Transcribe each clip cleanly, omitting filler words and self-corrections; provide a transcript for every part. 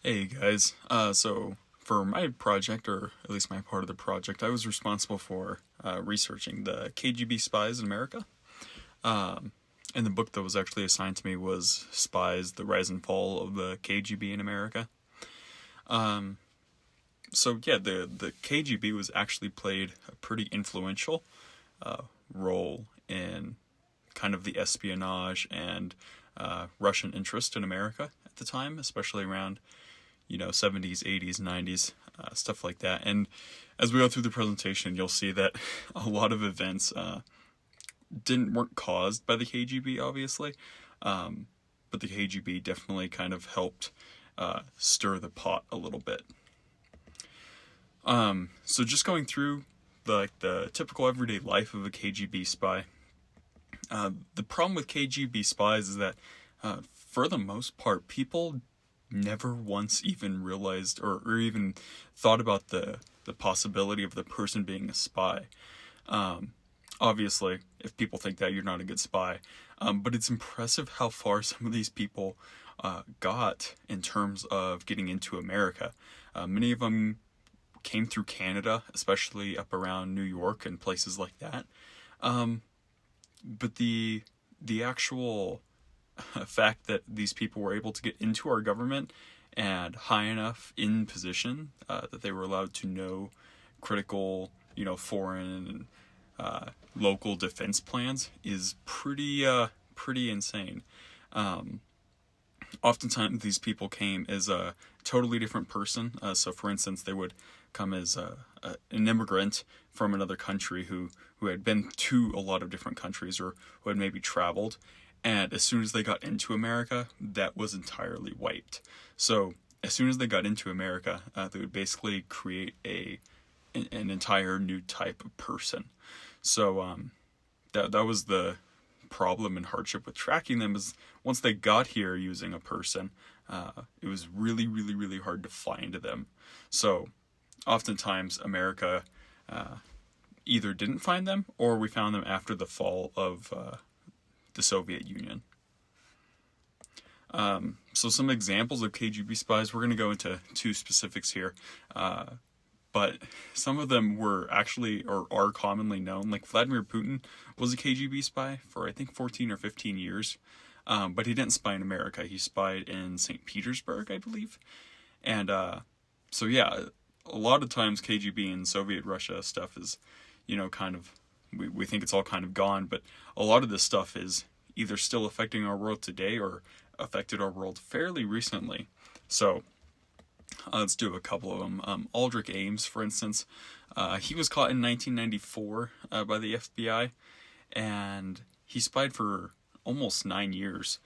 Hey guys, so for my project, or at least my part of the project, I was responsible for researching the KGB spies in America. And the book that was actually assigned to me was Spies, The Rise and Fall of the KGB in America. So yeah, the KGB was actually played a pretty influential role in kind of the espionage and Russian interest in America at the time, especially around 70s, 80s, 90s, stuff like that. And as we go through the presentation, you'll see that a lot of events weren't caused by the KGB, obviously, but the KGB definitely kind of helped stir the pot a little bit. So just going through the typical everyday life of a KGB spy. The problem with KGB spies is that, for the most part, people never once even realized or even thought about the possibility of the person being a spy. Obviously, if people think that, you're not a good spy. But it's impressive how far some of these people got in terms of getting into America. Many of them came through Canada, especially up around New York and places like that. But the actual fact that these people were able to get into our government and high enough in position that they were allowed to know critical, foreign and local defense plans is pretty insane. Oftentimes these people came as a totally different person. So for instance, they would come as an immigrant from another country who had been to a lot of different countries or who had maybe traveled. And as soon as they got into America, that was entirely wiped. So as soon as they got into America, they would basically create an entire new type of person. So that was the problem and hardship with tracking them, is once they got here using a person, it was really, really, really hard to find them. So oftentimes America either didn't find them, or we found them after the fall of the Soviet Union. So some examples of KGB spies, we're going to go into two specifics here. But some of them were actually, or are commonly known. Like Vladimir Putin was a KGB spy for, I think, 14 or 15 years. But he didn't spy in America. He spied in St. Petersburg, I believe. And so yeah, a lot of times KGB and Soviet Russia stuff is, kind of, we think it's all kind of gone, but a lot of this stuff is either still affecting our world today or affected our world fairly recently. So let's do a couple of them. Aldrich Ames, for instance, he was caught in 1994 by the FBI, and he spied for almost 9 years,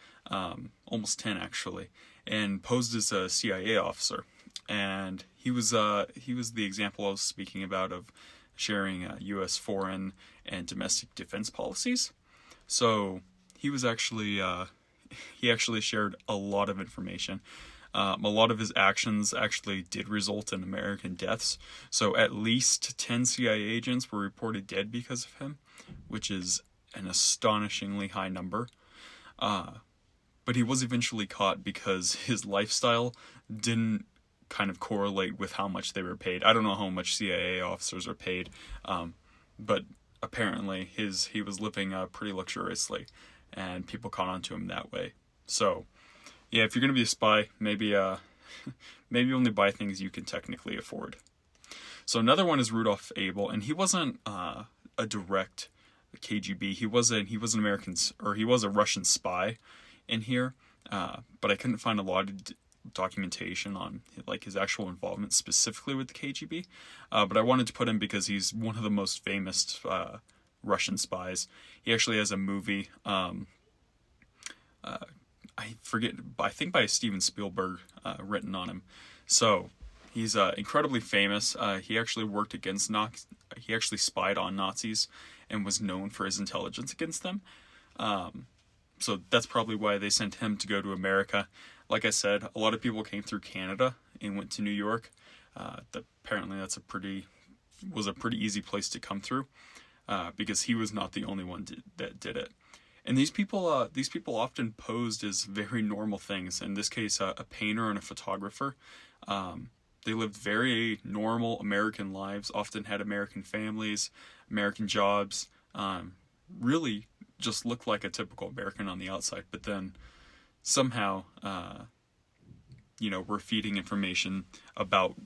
almost 10 actually, and posed as a CIA officer. And he was the example I was speaking about of sharing U.S. foreign and domestic defense policies. So he was actually he actually shared a lot of information. A lot of his actions actually did result in American deaths. So at least 10 CIA agents were reported dead because of him, which is an astonishingly high number. But he was eventually caught because his lifestyle didn't kind of correlate with how much they were paid. I don't know how much CIA officers are paid, but apparently he was living pretty luxuriously, and people caught on to him that way. So yeah, if you're going to be a spy, maybe only buy things you can technically afford. So another one is Rudolf Abel, and he wasn't a direct KGB. He was an American, or he was a Russian spy in here, but I couldn't find a lot of documentation on like his actual involvement specifically with the KGB. But I wanted to put him because he's one of the most famous Russian spies. He actually has a movie. I forget, I think by Steven Spielberg, written on him. So he's incredibly famous. He actually worked against he actually spied on Nazis and was known for his intelligence against them. So that's probably why they sent him to go to America. Like I said, a lot of people came through Canada and went to New York. Apparently that's was a pretty easy place to come through, because he was not the only one that did it. And these people often posed as very normal things. In this case, a painter and a photographer. They lived very normal American lives, often had American families, American jobs, really just looked like a typical American on the outside, but then somehow, were feeding information about,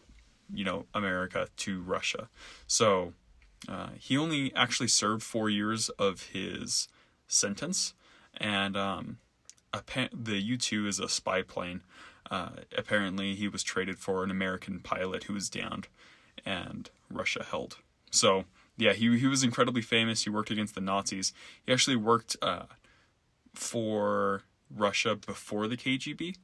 America to Russia. So he only actually served 4 years of his sentence, and the U-2 is a spy plane. Apparently he was traded for an American pilot who was downed, and Russia held. So yeah, he was incredibly famous. He worked against the Nazis. He actually worked for Russia before the KGB,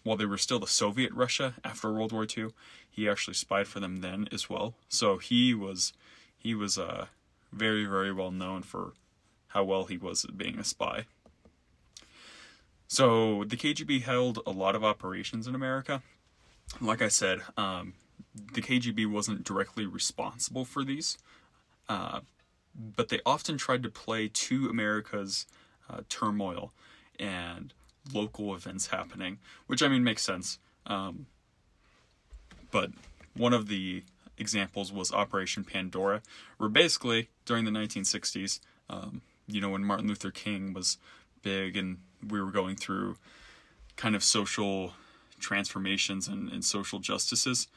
while they were still the Soviet Russia after World War II. He actually spied for them then as well. So he was very, very well known for how well he was at being a spy. So the KGB held a lot of operations in America. Like I said, the KGB wasn't directly responsible for these, but they often tried to play to America's turmoil and local events happening, which makes sense. But one of the examples was Operation Pandora, where basically during the 1960s, when Martin Luther King was big and we were going through kind of social transformations and social justices,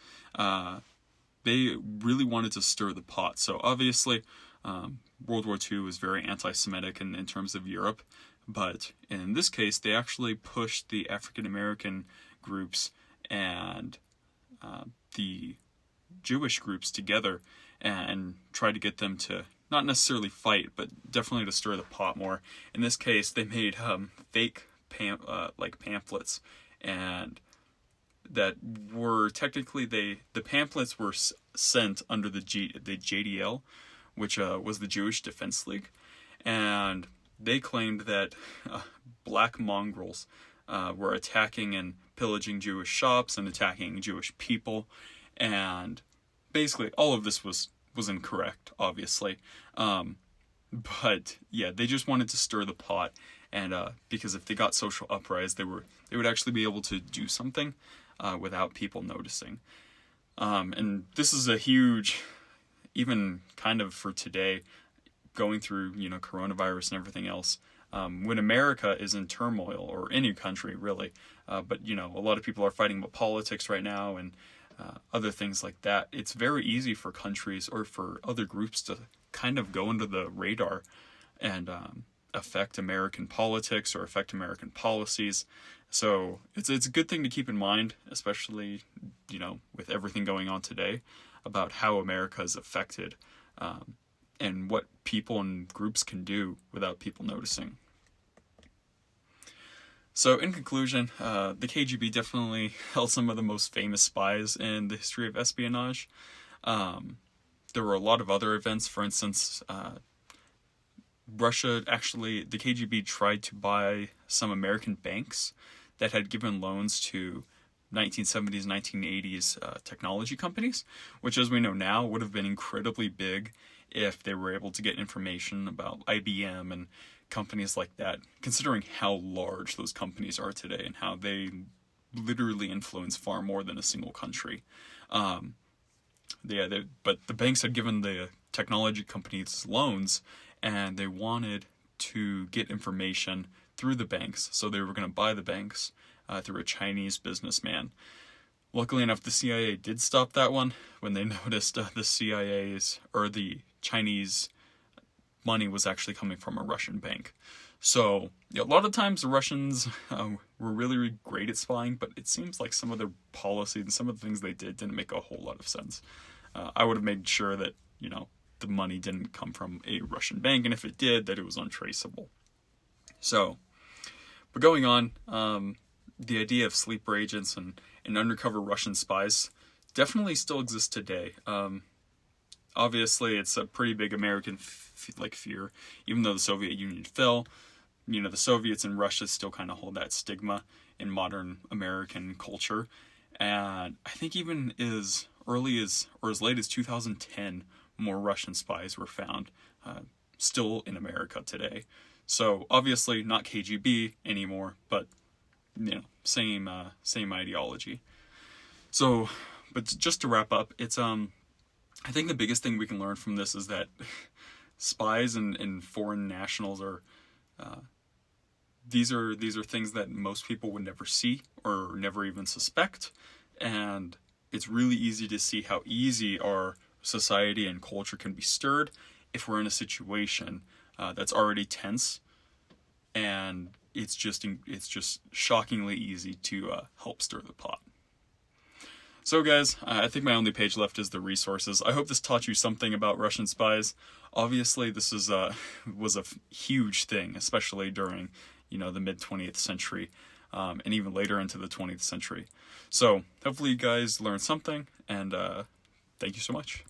they really wanted to stir the pot. So obviously, World War II was very anti-Semitic in terms of Europe, but in this case, they actually pushed the African American groups and the Jewish groups together and tried to get them to not necessarily fight, but definitely to stir the pot more. In this case, they made fake pamphlets, and that were technically the pamphlets were sent under the JDL, which was the Jewish Defense League, and they claimed that black mongrels were attacking and pillaging Jewish shops and attacking Jewish people, and basically all of this was incorrect, obviously. But yeah, they just wanted to stir the pot, and because if they got social uprise, they would actually be able to do something without people noticing. And this is a huge, even kind of for today, going through coronavirus and everything else. When America is in turmoil, or any country really, but a lot of people are fighting about politics right now and other things like that, it's very easy for countries or for other groups to kind of go under the radar and affect American politics or affect American policies. So it's a good thing to keep in mind, especially with everything going on today, about how America is affected and what people and groups can do without people noticing. So in conclusion, the KGB definitely held some of the most famous spies in the history of espionage. There were a lot of other events. For instance, Russia actually, the KGB tried to buy some American banks that had given loans to 1970s, 1980s technology companies, which, as we know now, would have been incredibly big if they were able to get information about IBM and companies like that, considering how large those companies are today and how they literally influence far more than a single country. But the banks had given the technology companies loans, and they wanted to get information through the banks, so they were going to buy the banks through a Chinese businessman. Luckily enough, the CIA did stop that one when they noticed the CIA's or the Chinese money was actually coming from a Russian bank. So a lot of times the Russians were really, really great at spying, but it seems like some of their policy and some of the things they did didn't make a whole lot of sense. I would have made sure that the money didn't come from a Russian bank, and if it did, that it was untraceable. So, but going on, the idea of sleeper agents and undercover Russian spies definitely still exists today. Obviously, it's a pretty big American fear. Even though the Soviet Union fell, the Soviets and Russia still kind of hold that stigma in modern American culture. And I think even as early as, or as late as 2010, more Russian spies were found still in America today. So obviously not KGB anymore, but same ideology. So, but just to wrap up, it's I think the biggest thing we can learn from this is that spies and foreign nationals are these are things that most people would never see or never even suspect, and it's really easy to see how easy our society and culture can be stirred if we're in a situation that's already tense, and it's just shockingly easy to help stir the pot. So guys, I think my only page left is the resources. I hope this taught you something about Russian spies. Obviously, this was a huge thing, especially during the mid 20th century, and even later into the 20th century. So hopefully you guys learned something, and thank you so much.